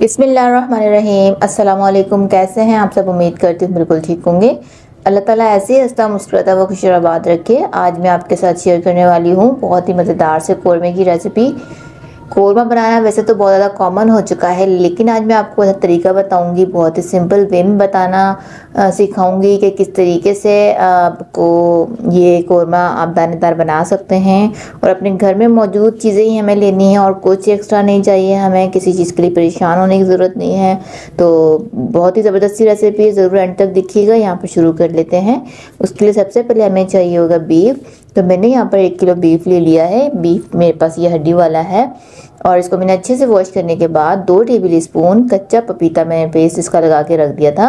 बिस्मिल्लाहिर्रहमानिर्रहीम। अस्सलाम वालेकुम। कैसे हैं आप सब? उम्मीद करती हूँ बिल्कुल ठीक होंगे। अल्लाह ताला ऐसे ही हंसता मुस्कुराता व खुशराबाद रखे। आज मैं आपके साथ शेयर करने वाली हूँ बहुत ही मज़ेदार से कौरमे की रेसिपी। कौरमा बनाना वैसे तो बहुत ज़्यादा कॉमन हो चुका है, लेकिन आज मैं आपको तरीका बताऊंगी, बहुत ही सिंपल वे में बताना सिखाऊंगी कि किस तरीके से आपको ये कौरमा आप दानेदार बना सकते हैं। और अपने घर में मौजूद चीज़ें ही हमें लेनी है और कुछ एक्स्ट्रा नहीं चाहिए, हमें किसी चीज़ के लिए परेशान होने की ज़रूरत नहीं है। तो बहुत ही ज़बरदस्ती रेसिपी, ज़रूर एंड तक देखिएगा। यहाँ पर शुरू कर लेते हैं। उसके लिए सबसे पहले हमें चाहिए होगा बीफ। तो मैंने यहाँ पर 1 किलो बीफ ले लिया है। बीफ मेरे पास ये हड्डी वाला है और इसको मैंने अच्छे से वॉश करने के बाद 2 टेबल स्पून कच्चा पपीता मैंने पेस्ट इसका लगा के रख दिया था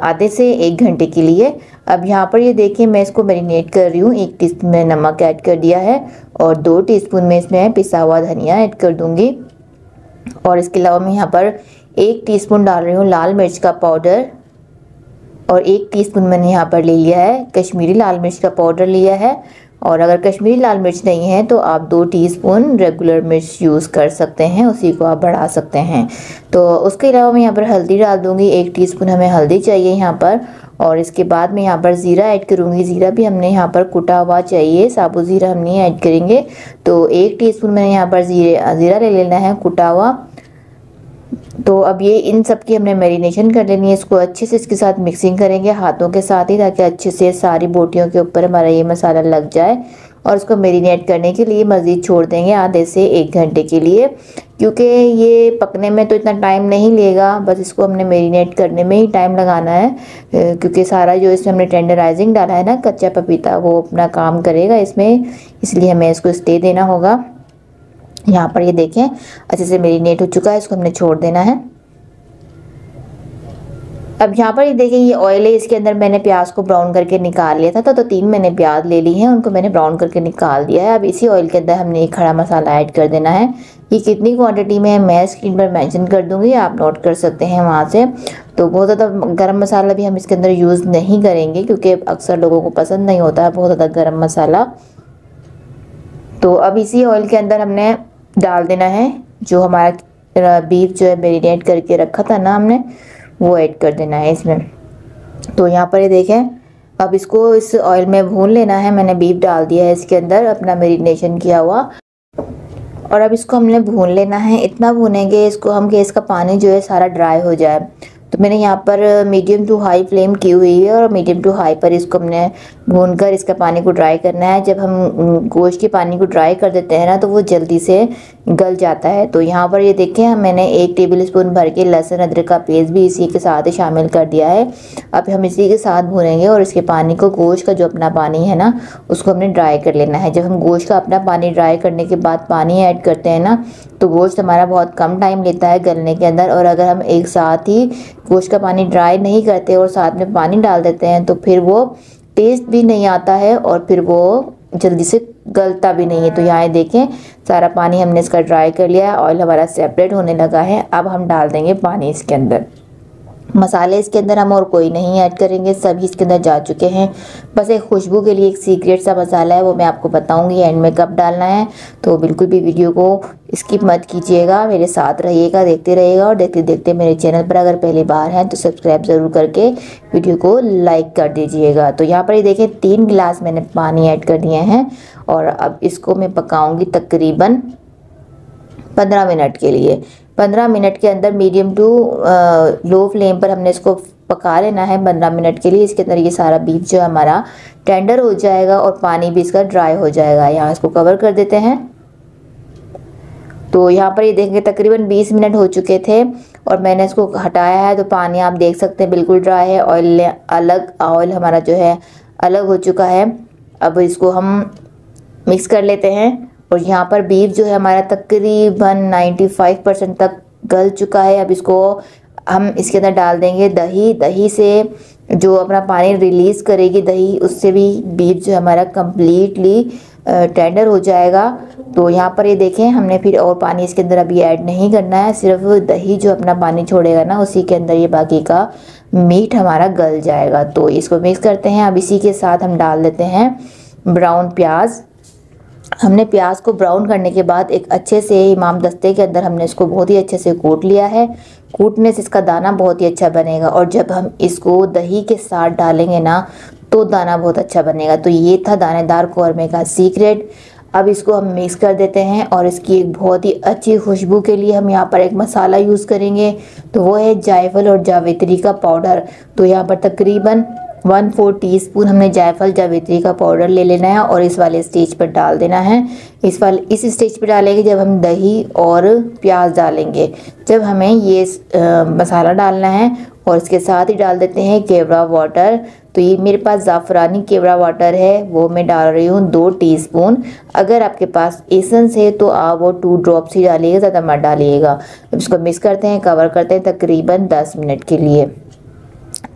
आधे से 1 घंटे के लिए। अब यहाँ पर ये देखिए मैं इसको मैरिनेट कर रही हूँ। 1 टीस्पून मैंने नमक ऐड कर दिया है और 2 टीस्पून में इसमें पिसा हुआ धनिया ऐड कर दूंगी। और इसके अलावा मैं यहाँ पर 1 टीस्पून डाल रही हूँ लाल मिर्च का पाउडर और 1 टीस्पून मैंने यहाँ पर ले लिया है कश्मीरी लाल मिर्च का पाउडर लिया है। और अगर कश्मीरी लाल मिर्च नहीं है तो आप 2 टीस्पून रेगुलर मिर्च यूज़ कर सकते हैं, उसी को आप बढ़ा सकते हैं। तो उसके अलावा मैं यहाँ पर हल्दी डाल दूँगी। 1 टीस्पून हमें हल्दी चाहिए यहाँ पर। और इसके बाद मैं यहाँ पर ज़ीरा ऐड करूँगी। ज़ीरा भी हमने यहाँ पर कुटा हुआ चाहिए, साबुत ज़ीरा हम नहीं ऐड करेंगे। तो 1 टीस्पून मैंने यहाँ पर ज़ीरा ले लेना है कुटा हुआ। तो अब ये इन सब की हमने मैरिनेशन कर लेनी है। इसको अच्छे से इसके साथ मिक्सिंग करेंगे हाथों के साथ ही, ताकि अच्छे से सारी बोटियों के ऊपर हमारा ये मसाला लग जाए। और इसको मैरिनेट करने के लिए मज़ीद छोड़ देंगे आधे से 1 घंटे के लिए, क्योंकि ये पकने में तो इतना टाइम नहीं लेगा, बस इसको हमने मैरिनेट करने में ही टाइम लगाना है। क्योंकि सारा जो इसमें हमने टेंडराइजिंग डाला है ना कच्चा पपीता, वो अपना काम करेगा इसमें, इसलिए हमें इसको स्टे देना होगा। यहाँ पर ये देखें अच्छे से मैरिनेट हो चुका है, इसको हमने छोड़ देना है। अब यहाँ पर ये देखें ये ऑयल है, इसके अंदर मैंने प्याज को ब्राउन करके निकाल लिया था। तो 3 मैंने प्याज ले ली हैं, उनको मैंने ब्राउन करके निकाल दिया है। अब इसी ऑयल के अंदर हमने एक खड़ा मसाला ऐड कर देना है। ये कितनी क्वांटिटी में है मैं स्क्रीन पर मेंशन कर दूंगी, आप नोट कर सकते हैं वहाँ से। तो बहुत ज़्यादा गरम मसाला भी हम इसके अंदर यूज़ नहीं करेंगे, क्योंकि अक्सर लोगों को पसंद नहीं होता है बहुत ज़्यादा गर्म मसाला। तो अब इसी ऑयल के अंदर हमने डाल देना है जो हमारा बीफ जो है मैरिनेट करके रखा था ना हमने, वो ऐड कर देना है इसमें। तो यहाँ पर ये देखें अब इसको इस ऑयल में भून लेना है। मैंने बीफ डाल दिया है इसके अंदर अपना मैरिनेशन किया हुआ, और अब इसको हमने भून लेना है। इतना भूनेंगे इसको हम कि इसका पानी जो है सारा ड्राई हो जाए। तो मैंने यहाँ पर मीडियम टू हाई फ्लेम की हुई है और मीडियम टू हाई पर इसको हमने भूनकर इसका पानी को ड्राई करना है। जब हम गोश्त के पानी को ड्राई कर देते हैं ना तो वो जल्दी से गल जाता है। तो यहाँ पर ये देखें मैंने 1 टेबल स्पून भर के लहसुन अदरक का पेस्ट भी इसी के साथ ही शामिल कर दिया है। अब हम इसी के साथ भूनेंगे और इसके पानी को, गोश्त का जो अपना पानी है ना, उसको हमने ड्राई कर लेना है। जब हम गोश्त का अपना पानी ड्राई करने के बाद पानी ऐड करते हैं ना, तो गोश्त हमारा बहुत कम टाइम लेता है गलने के अंदर। और अगर हम एक साथ ही गोश्त का पानी ड्राई नहीं करते और साथ में पानी डाल देते हैं तो फिर वो टेस्ट भी नहीं आता है और फिर वो जल्दी से गलता भी नहीं है। तो यहाँ देखें सारा पानी हमने इसका ड्राई कर लिया है, ऑयल हमारा सेपरेट होने लगा है। अब हम डाल देंगे पानी इसके अंदर। मसाले इसके अंदर हम और कोई नहीं ऐड करेंगे, सभी इसके अंदर जा चुके हैं। बस एक खुशबू के लिए एक सीक्रेट सा मसाला है, वो मैं आपको बताऊंगी एंड में कब डालना है। तो बिल्कुल भी वीडियो को स्किप मत कीजिएगा, मेरे साथ रहिएगा, देखते रहिएगा। और देखते देखते मेरे चैनल पर अगर पहली बार हैं तो सब्सक्राइब ज़रूर करके वीडियो को लाइक कर दीजिएगा। तो यहाँ पर ये देखें 3 गिलास मैंने पानी ऐड कर दिए हैं और अब इसको मैं पकाऊँगी तकरीबन 15 मिनट के लिए। 15 मिनट के अंदर मीडियम टू लो फ्लेम पर हमने इसको पका लेना है 15 मिनट के लिए। इसके अंदर ये सारा बीफ जो हमारा टेंडर हो जाएगा और पानी भी इसका ड्राई हो जाएगा। यहाँ इसको कवर कर देते हैं। तो यहाँ पर ये देखेंगे तकरीबन 20 मिनट हो चुके थे और मैंने इसको हटाया है। तो पानी आप देख सकते हैं बिल्कुल ड्राई है, ऑयल हमारा जो है अलग हो चुका है। अब इसको हम मिक्स कर लेते हैं। और यहाँ पर बीफ जो है हमारा तकरीबन 95% तक गल चुका है। अब इसको हम इसके अंदर डाल देंगे दही। दही से जो अपना पानी रिलीज़ करेगी दही, उससे भी बीफ जो हमारा कम्प्लीटली टेंडर हो जाएगा। तो यहाँ पर ये देखें हमने फिर और पानी इसके अंदर अभी ऐड नहीं करना है, सिर्फ दही जो अपना पानी छोड़ेगा ना उसी के अंदर ये बाकी का मीट हमारा गल जाएगा। तो इसको मिक्स करते हैं। अब इसी के साथ हम डाल देते हैं ब्राउन प्याज। हमने प्याज को ब्राउन करने के बाद एक अच्छे से इमाम दस्ते के अंदर हमने इसको बहुत ही अच्छे से कूट लिया है। कूटने से इसका दाना बहुत ही अच्छा बनेगा और जब हम इसको दही के साथ डालेंगे ना तो दाना बहुत अच्छा बनेगा। तो ये था दानेदार कौरमे का सीक्रेट। अब इसको हम मिक्स कर देते हैं और इसकी एक बहुत ही अच्छी खुशबू के लिए हम यहाँ पर एक मसाला यूज़ करेंगे, तो वो है जायफल और जावित्री का पाउडर। तो यहाँ पर तकरीबन 1/4 टीस्पून हमने जायफल जावित्री का पाउडर ले लेना है और इस वाले स्टेज पर डाल देना है। इस स्टेज पर डालेंगे जब हम दही और प्याज डालेंगे। जब हमें ये मसाला डालना है और इसके साथ ही डाल देते हैं केवड़ा वाटर। तो ये मेरे पास ज़ाफ़रानी केवड़ा वाटर है, वो मैं डाल रही हूँ 2 टीस्पून। अगर आपके पास एसेंस है तो आप वो 2 ड्रॉप्स ही डालिएगा, ज़्यादा मत डालिएगा। अब इसको मिक्स करते हैं, कवर करते हैं तकरीबन 10 मिनट के लिए।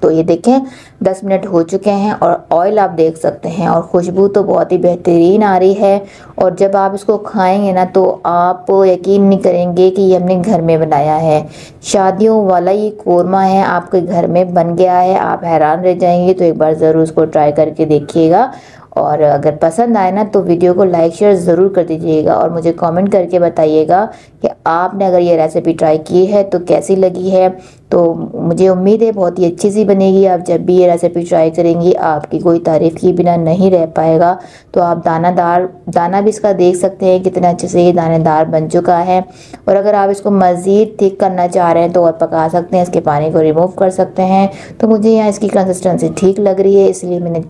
तो ये देखें 10 मिनट हो चुके हैं और ऑयल आप देख सकते हैं और खुशबू तो बहुत ही बेहतरीन आ रही है। और जब आप इसको खाएंगे ना तो आप यकीन नहीं करेंगे कि ये हमने घर में बनाया है। शादियों वाला ये कोरमा है, आपके घर में बन गया है, आप हैरान रह जाएंगे। तो एक बार ज़रूर इसको ट्राई करके देखिएगा और अगर पसंद आए ना तो वीडियो को लाइक शेयर ज़रूर कर दीजिएगा और मुझे कमेंट करके बताइएगा कि आपने अगर ये रेसिपी ट्राई की है तो कैसी लगी है। तो मुझे उम्मीद है बहुत ही अच्छी सी बनेगी। आप जब भी ये रेसिपी ट्राई करेंगी आपकी कोई तारीफ़ की बिना नहीं रह पाएगा। तो आप दाना भी इसका देख सकते हैं कितना अच्छे से ये दानेदार बन चुका है। और अगर आप इसको मज़ीद थिक करना चाह रहे हैं तो और पका सकते हैं, इसके पानी को रिमूव कर सकते हैं। तो मुझे यहाँ इसकी कंसिस्टेंसी ठीक लग रही है, इसलिए मैंने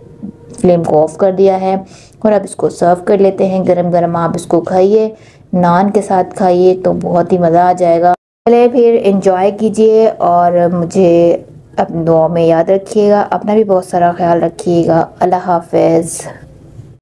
फ्लेम को ऑफ कर दिया है। और अब इसको सर्व कर लेते हैं गरम गरम। आप इसको खाइए, नान के साथ खाइए तो बहुत ही मज़ा आ जाएगा। चलिए फिर एंजॉय कीजिए और मुझे अपनी दुआ में याद रखिएगा। अपना भी बहुत सारा ख्याल रखिएगा। अल्लाह हाफ़िज़।